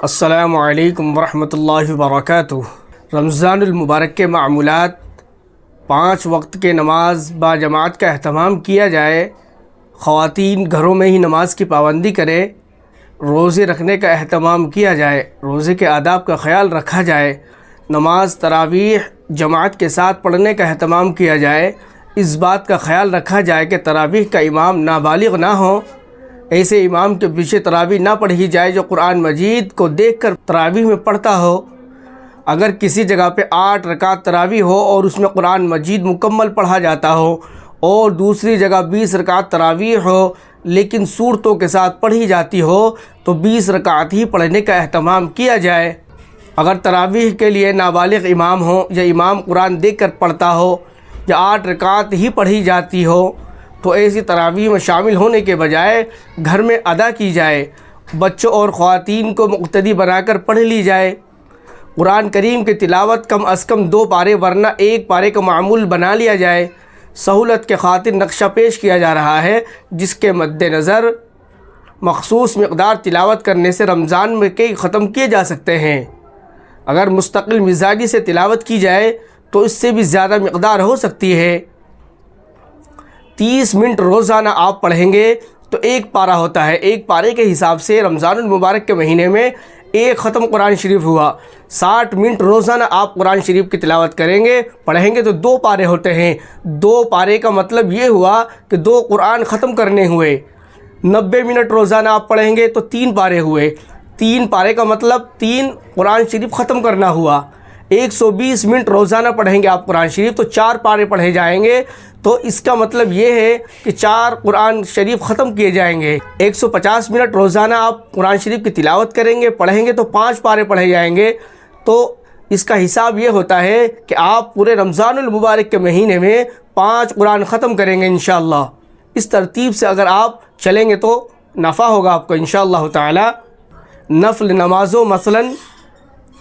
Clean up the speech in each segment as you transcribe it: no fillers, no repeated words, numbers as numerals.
السلام علیکم ورحمۃ اللہ وبرکاتہ۔ رمضان المبارک کے معمولات، 5 وقت کے نماز با جماعت کا اہتمام کیا جائے، خواتین گھروں میں ہی نماز کی پابندی کریں، روزے رکھنے کا اہتمام کیا جائے، روزے کے آداب کا خیال رکھا جائے، نماز تراویح جماعت کے ساتھ پڑھنے کا اہتمام کیا جائے، اس بات کا خیال رکھا جائے کہ تراویح کا امام نابالغ نہ ہو، ایسے امام کے پیچھے تراویح نہ پڑھی جائے جو قرآن مجید کو دیکھ کر تراویح میں پڑھتا ہو۔ اگر کسی جگہ پہ 8 رکعت تراویح ہو اور اس میں قرآن مجید مکمل پڑھا جاتا ہو، اور دوسری جگہ 20 رکعت تراویح ہو لیکن صورتوں کے ساتھ پڑھی جاتی ہو، تو 20 رکعت ہی پڑھنے کا اہتمام کیا جائے۔ اگر تراویح کے لیے نابالغ امام ہو یا امام قرآن دیکھ کر پڑھتا ہو یا 8 رکعت ہی پڑھی جاتی ہو، تو ایسی تراویح میں شامل ہونے کے بجائے گھر میں ادا کی جائے، بچوں اور خواتین کو مقتدی بنا کر پڑھ لی جائے۔ قرآن کریم کی تلاوت کم از کم 2 پارے ورنہ 1 پارے کا معمول بنا لیا جائے۔ سہولت کے خاطر نقشہ پیش کیا جا رہا ہے، جس کے مد نظر مخصوص مقدار تلاوت کرنے سے رمضان میں کئی ختم کیے جا سکتے ہیں۔ اگر مستقل مزاجی سے تلاوت کی جائے تو اس سے بھی زیادہ مقدار ہو سکتی ہے۔ 30 منٹ روزانہ آپ پڑھیں گے تو 1 پارہ ہوتا ہے۔ 1 پارے کے حساب سے رمضان المبارک کے مہینے میں 1 ختم قرآن شریف ہوا۔ 60 منٹ روزانہ آپ قرآن شریف کی تلاوت کریں گے، پڑھیں گے تو 2 پارے ہوتے ہیں۔ 2 پارے کا مطلب یہ ہوا کہ 2 قرآن ختم کرنے ہوئے۔ 90 منٹ روزانہ آپ پڑھیں گے تو 3 پارے ہوئے۔ 3 پارے کا مطلب 3 قرآن شریف ختم کرنا ہوا۔ 120 منٹ روزانہ پڑھیں گے آپ قرآن شریف تو 4 پارے پڑھے جائیں گے، تو اس کا مطلب یہ ہے کہ 4 قرآن شریف ختم کیے جائیں گے۔ 150 منٹ روزانہ آپ قرآن شریف کی تلاوت کریں گے، پڑھیں گے تو 5 پارے پڑھے جائیں گے، تو اس کا حساب یہ ہوتا ہے کہ آپ پورے رمضان المبارک کے مہینے میں 5 قرآن ختم کریں گے انشاءاللہ۔ اس ترتیب سے اگر آپ چلیں گے تو نفع ہوگا آپ کو انشاءاللہ تعالی۔ نفل نمازوں مثلاً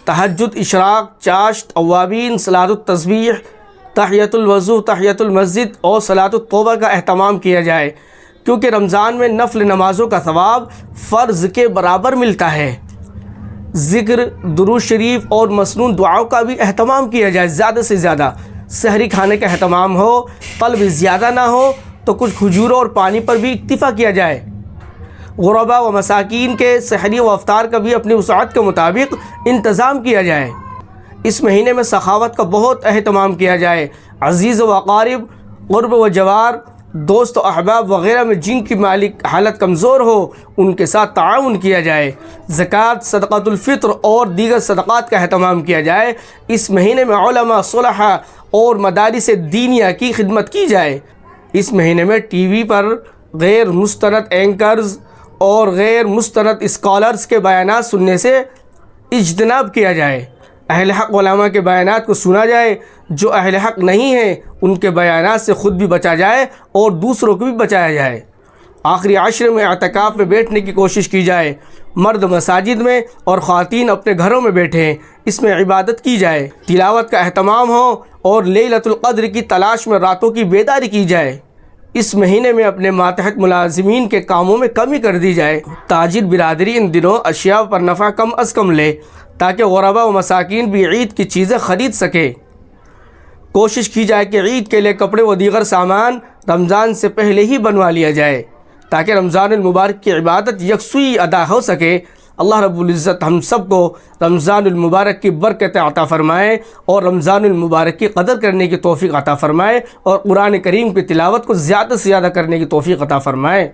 تہجد، اشراق، چاشت، اوابین، صلاۃ التسبیح، تحیۃ الوضو، تحیۃ المسجد اور صلاۃ التوبہ کا اہتمام کیا جائے، کیونکہ رمضان میں نفل نمازوں کا ثواب فرض کے برابر ملتا ہے۔ ذکر، درود شریف اور مسنون دعاؤں کا بھی اہتمام کیا جائے، زیادہ سے زیادہ سحری کھانے کا اہتمام ہو، طلب زیادہ نہ ہو تو کچھ کھجوروں اور پانی پر بھی اکتفا کیا جائے۔ غربا و مساکین کے سحری و افطار کا بھی اپنی وسعت کے مطابق انتظام کیا جائے۔ اس مہینے میں سخاوت کا بہت اہتمام کیا جائے۔ عزیز و اقارب، قرب و جوار، دوست و احباب وغیرہ میں جن کی مالی حالت کمزور ہو ان کے ساتھ تعاون کیا جائے۔ زکوٰۃ، صدقۃ الفطر اور دیگر صدقات کا اہتمام کیا جائے۔ اس مہینے میں علماء، صلحاء اور مدارس دینیہ کی خدمت کی جائے۔ اس مہینے میں ٹی وی پر غیر مستند اینکرز اور غیر مستند اسکالرز کے بیانات سننے سے اجتناب کیا جائے۔ اہل حق علماء کے بیانات کو سنا جائے، جو اہل حق نہیں ہیں ان کے بیانات سے خود بھی بچا جائے اور دوسروں کو بھی بچایا جائے۔ آخری عشر میں اعتکاف میں بیٹھنے کی کوشش کی جائے۔ مرد مساجد میں اور خواتین اپنے گھروں میں بیٹھیں، اس میں عبادت کی جائے، تلاوت کا اہتمام ہو اور لیلۃ القدر کی تلاش میں راتوں کی بیداری کی جائے۔ اس مہینے میں اپنے ماتحت ملازمین کے کاموں میں کمی کر دی جائے۔ تاجر برادری ان دنوں اشیاء پر نفع کم از کم لے تاکہ غربا و مساکین بھی عید کی چیزیں خرید سکے۔ کوشش کی جائے کہ عید کے لیے کپڑے و دیگر سامان رمضان سے پہلے ہی بنوا لیا جائے تاکہ رمضان المبارک کی عبادت یکسوئی ادا ہو سکے۔ اللہ رب العزت ہم سب کو رمضان المبارک کی برکت عطا فرمائے اور رمضان المبارک کی قدر کرنے کی توفیق عطا فرمائے اور قرآن کریم کی تلاوت کو زیادہ سے زیادہ کرنے کی توفیق عطا فرمائے۔